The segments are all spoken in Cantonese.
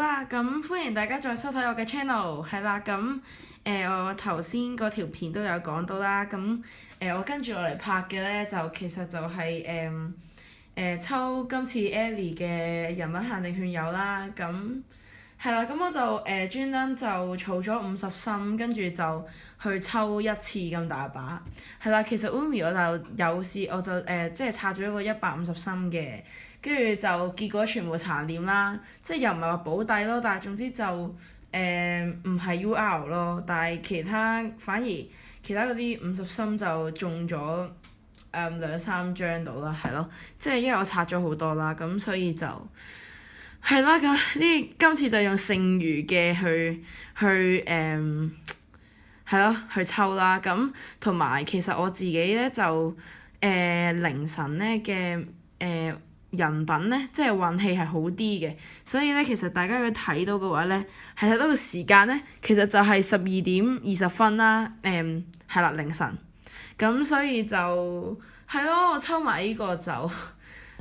啦，咁歡迎大家再收睇我嘅 channel，係啦，咁我頭先嗰條片都有講到啦，咁我跟住落嚟拍嘅咧就其實就係抽今次 Ellie 嘅人物限定券有啦，咁係啦，咁我就專登就儲咗50心，跟住就去抽一次咁大把，係啦，其實 Umi 我就有試，我就即係刷咗一個150心嘅。跟住就結果全部殘念啦，即係又唔係話保底咯，但係總之就唔係 UR 咯，但係反而其他嗰啲50心就中咗2-3張到啦，係咯，即係因為我刷咗好多啦，咁所以就係啦，咁今次就用剩餘嘅去係咯去抽啦，咁同埋其實我自己咧就凌晨咧嘅人品咧，即係運氣係好啲嘅，所以咧其實大家如果睇到嘅話咧，係睇到個時間咧，其實就係12:20啦，係啦凌晨，咁所以就係咯，我抽埋呢個就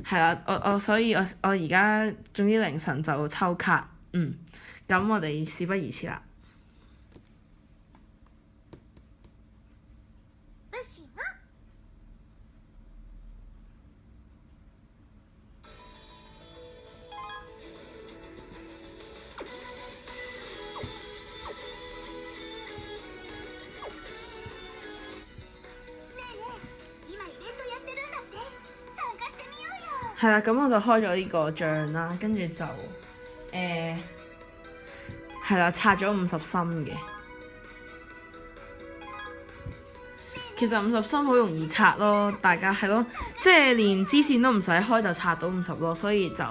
係啦，所以我而家總之凌晨就抽卡，咁我哋事不宜遲啦。係啦，咁我就開咗呢個帳啦，跟住就係啦，刷咗50心嘅。其實50心好容易刷咯，大家係咯，即係連支線都唔使開就刷到50咯，所以就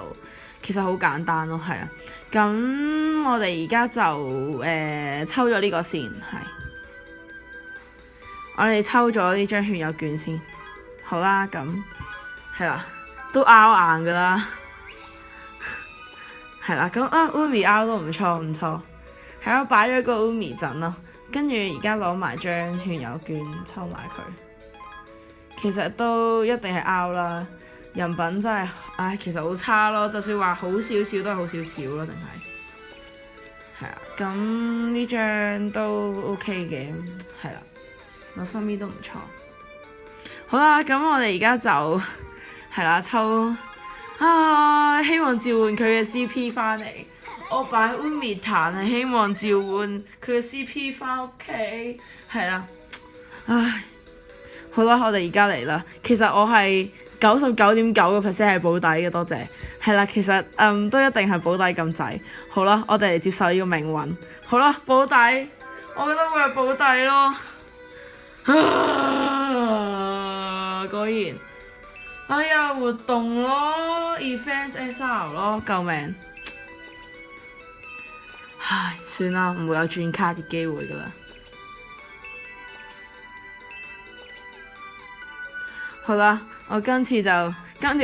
其實好簡單咯，係啊。咁我哋而家就抽咗呢個先，係。我哋抽咗呢張血友券先，好啦，咁係啦。都拗硬㗎啦，係啦，咁Umi 拗都唔錯，係咯，擺咗個 Umi 陣咯，跟住而家攞埋張勸友券抽埋佢，其實都一定係拗啦，人品真係，其實好差咯，就算話好少少都係好少少咯，定係啊，咁呢張都 OK 嘅，係啦，我心意都唔錯，好啦，咁我哋而家就。係啦，抽希望召喚佢嘅 CP 翻嚟。我擺 Umi 彈係希望召喚佢嘅 CP 翻屋企。係啦，好啦，我哋而家嚟啦。其實我係99.9%係保底嘅，多謝。係啦，其實都一定係保底咁滯。好啦，我哋嚟接受呢個命運。好啦，保底，我覺得會係保底咯。果然。哎呀，活動咯 ，event SR 咯，救命！唉，算啦，唔會有轉卡嘅機會㗎啦。好啦，我今條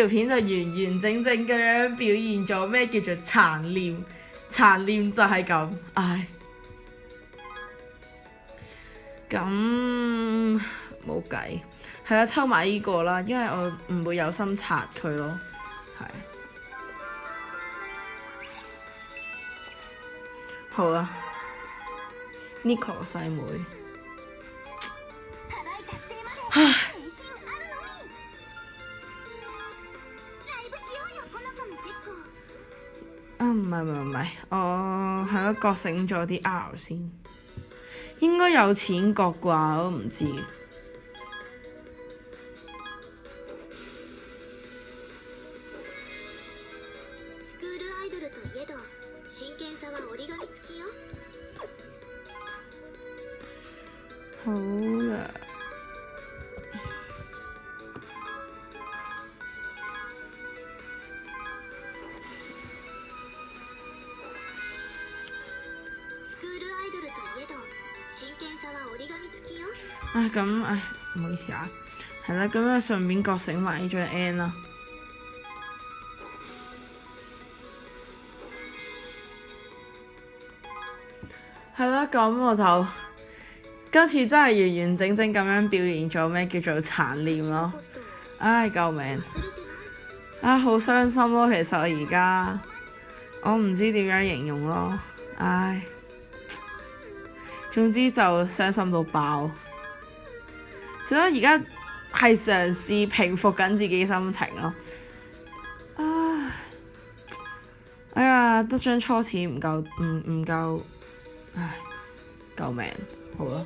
片就完完整整咁樣表現咗咩叫做殘念，殘念就係咁，唉。咁冇計。係啦，抽埋呢個啦，因為我唔會有心刷佢咯，係。好啦 ，Nico 細妹，唉。唔係，我係咯，覺醒咗啲 R 先，應該有錢覺啩，我都唔知。好啦，唔好意思啊，係啦，咁啊順便覺醒埋呢張 N 啦。係啦，咁我就今次真係完完整整咁樣表現咗咩叫做殘念咯。唉，救命！好傷心咯，其實我唔知點樣形容咯，唉，總之就傷心到爆。所以而家係嘗試平復緊自己心情咯。唉，哎呀，得張初始唔夠，唔夠，唉，救命！好啦，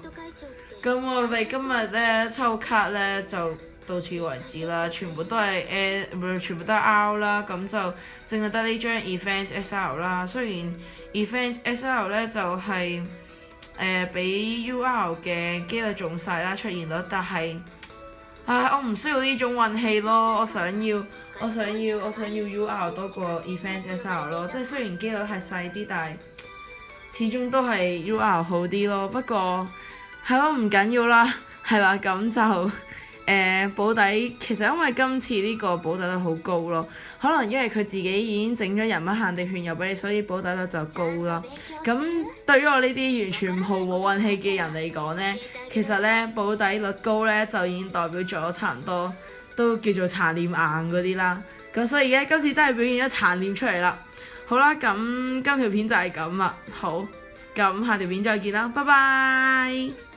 咁我哋今日咧抽卡咧就到此為止啦，全部都係全部都係 R 啦，咁就淨係得呢張 Event SR 啦。雖然 Event SR 咧就係比 UR 嘅機率仲細啦出現率，但係我唔需要呢種運氣咯，我想要 UR 多過 Event SR 咯，即係雖然機率係細啲，但係始終都係 UR 好啲咯。不過係咯，唔緊要啦，係啦，咁就保底其實因為今次呢個保底率好高咯，可能因為佢自己已經整咗人物限定券入俾你，所以保底率就高啦。咁對於我呢啲完全毫無運氣嘅人嚟講呢，其實呢，保底率高呢，就已經代表咗差唔多都叫做殘念硬嗰啲啦。咁所以咧今次真係表現咗殘念出嚟啦。好啦，咁今條片就係咁啦。好，咁下條片再見啦，拜拜。